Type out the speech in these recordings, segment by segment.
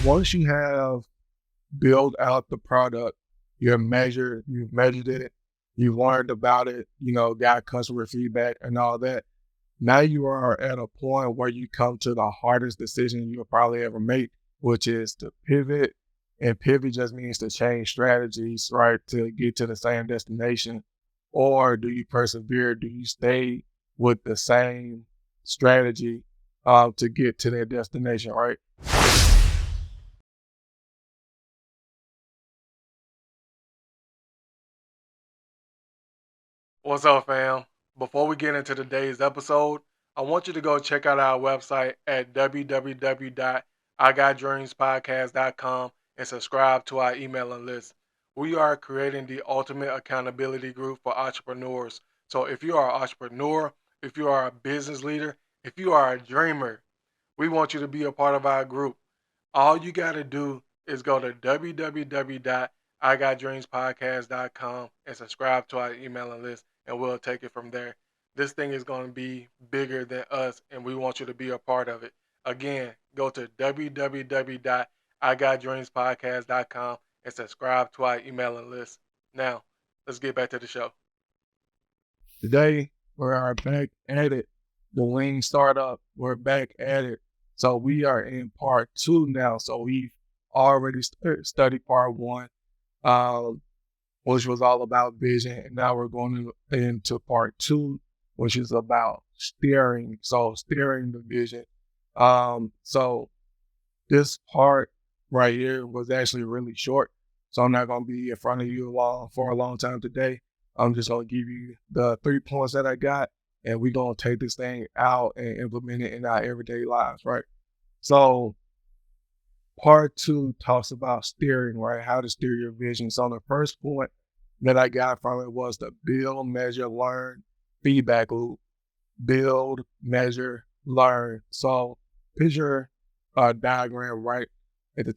once you have built out the product, you've measured it, you've learned about it, got customer feedback and all that. Now you are at a point where you come to the hardest decision you'll probably ever make, which is to pivot. And pivot just means to change strategies, right, to get to the same destination. Or do you persevere? Do you stay with the same strategy to get to that destination, right? What's up, fam? Before we get into today's episode, I want you to go check out our website at www.igotdreamspodcast.com and subscribe to our emailing list. We are creating the ultimate accountability group for entrepreneurs. So if you are an entrepreneur, if you are a business leader, if you are a dreamer, we want you to be a part of our group. All you got to do is go to www.igotdreamspodcast.com and subscribe to our emailing list, and we'll take it from there. This thing is going to be bigger than us, and we want you to be a part of it. Again, go to www.igotdreamspodcast.com and subscribe to our emailing list. Now, let's get back to the show. Today, we are back at it. The Lean Startup, we're back at it. So we are in part 2 now. So we've already studied part 1, which was all about vision. And now we're going into part 2, which is about steering. So steering the vision. So this part right here was actually really short. So I'm not going to be in front of you for a long time today. I'm just going to give you the 3 points that I got, and we're going to take this thing out and implement it in our everyday lives, right? So part 2 talks about steering, right? How to steer your vision. So the first point that I got from it was the build, measure, learn feedback loop. Build, measure, learn. So picture a diagram, right? At the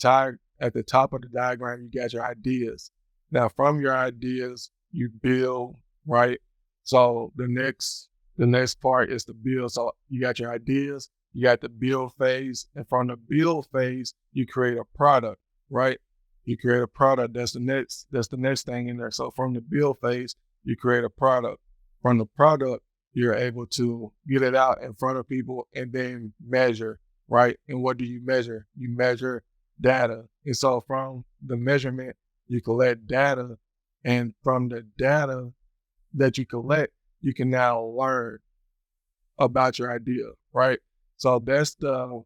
top of the diagram, you got your ideas. Now from your ideas, you build, right? So the next part is the build. So you got your ideas, you got the build phase, and from the build phase, you create a product, right? You create a product. That's the next thing in there. So from the build phase, you create a product. From the product, you're able to get it out in front of people and then measure, right? And what do you measure? You measure data. And so from the measurement, you collect data. And from the data that you collect, you can now learn about your idea, right? So that's the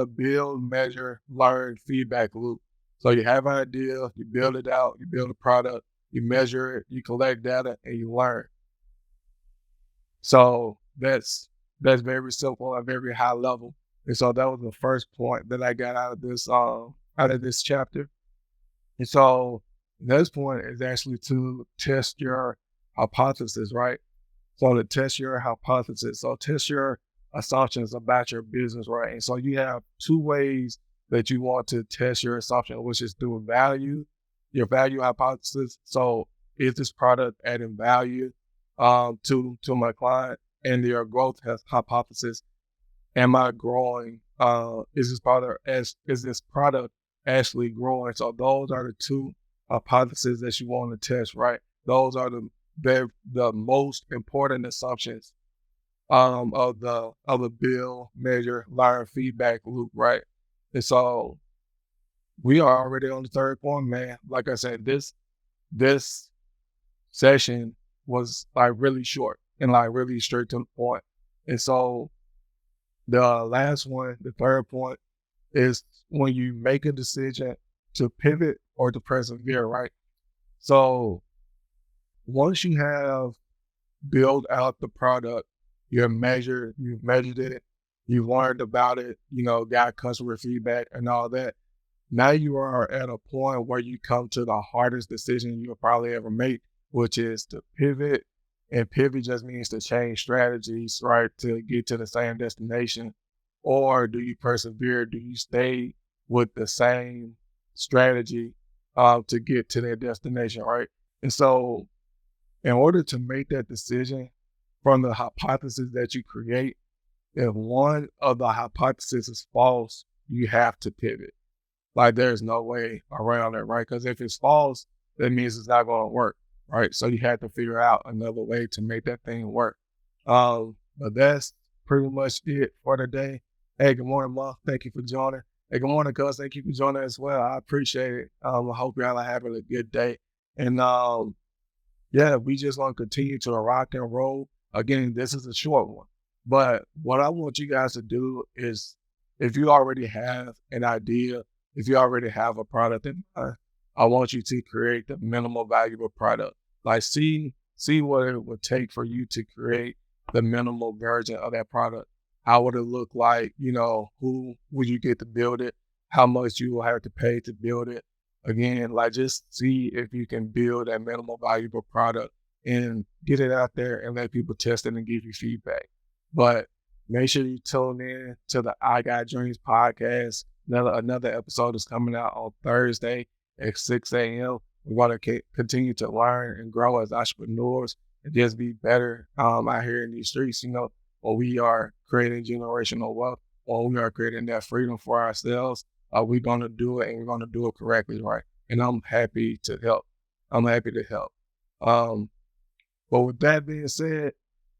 build, measure, learn feedback loop. So you have an idea, you build it out, you build a product, you measure it, you collect data, and you learn. So that's very simple and very high level. And so that was the first point that I got out of this chapter. And so the next point is actually to test your hypothesis, right? So to test your hypothesis, so test your assumptions about your business, right? And so you have 2 ways that you want to test your assumption, which is through your value hypothesis. So is this product adding value to my client? And your growth hypothesis, am I growing? Is this product actually growing? So those are the 2 hypotheses that you want to test, right? Those are the most important assumptions of the build, measure, learn feedback loop, right? And so we are already on the 3rd point, man. Like I said, this session was like really short and like really straight to the point. And so the last one, the 3rd point, is when you make a decision to pivot or to persevere, right? So once you have built out the product, you've measured it, you've learned about it, got customer feedback and all that. Now you are at a point where you come to the hardest decision you'll probably ever make, which is to pivot. And pivot just means to change strategies, right, to get to the same destination. Or do you persevere? Do you stay with the same strategy to get to that destination, right? And so in order to make that decision from the hypothesis that you create, if one of the hypotheses is false, you have to pivot. Like there's no way around it, right? Because if it's false, that means it's not going to work, right? So you have to figure out another way to make that thing work. But that's pretty much it for today. Hey, good morning, Ma. Thank you for joining. Hey, good morning, cuz. Thank you for joining as well. I appreciate it. I hope y'all are having a good day. And yeah, we just want to continue to rock and roll. Again, this is a short one. But what I want you guys to do is if you already have an idea, if you already have a product in mind, I want you to create the minimal valuable product. Like see what it would take for you to create the minimal version of that product. How would it look like? You know, who would you get to build it? How much you will have to pay to build it? Again, like just see if you can build a minimal valuable product and get it out there and let people test it and give you feedback. But make sure you tune in to the I Got Dreams podcast. Another episode is coming out on Thursday at 6 a.m. We want to continue to learn and grow as entrepreneurs and just be better out here in these streets, you know, when we are creating generational wealth, or we are creating that freedom for ourselves. We're going to do it and we're going to do it correctly, right? And I'm happy to help. I'm happy to help. But with that being said,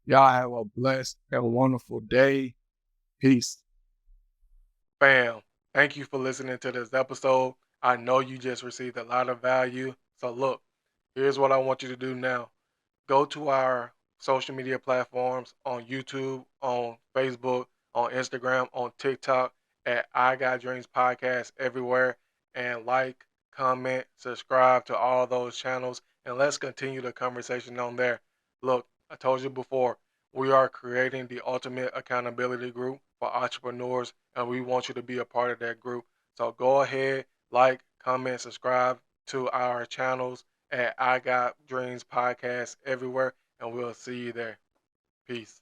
y'all have a blessed and wonderful day. Peace. Bam. Thank you for listening to this episode. I know you just received a lot of value. So look, here's what I want you to do now. Go to our social media platforms on YouTube, on Facebook, on Instagram, on TikTok at I Got Dreams Podcast everywhere, and like, comment, subscribe to all those channels, and let's continue the conversation on there. Look, I told you before, we are creating the ultimate accountability group for entrepreneurs, and we want you to be a part of that group. So go ahead, like, comment, subscribe to our channels at I Got Dreams Podcast everywhere, and we'll see you there. Peace.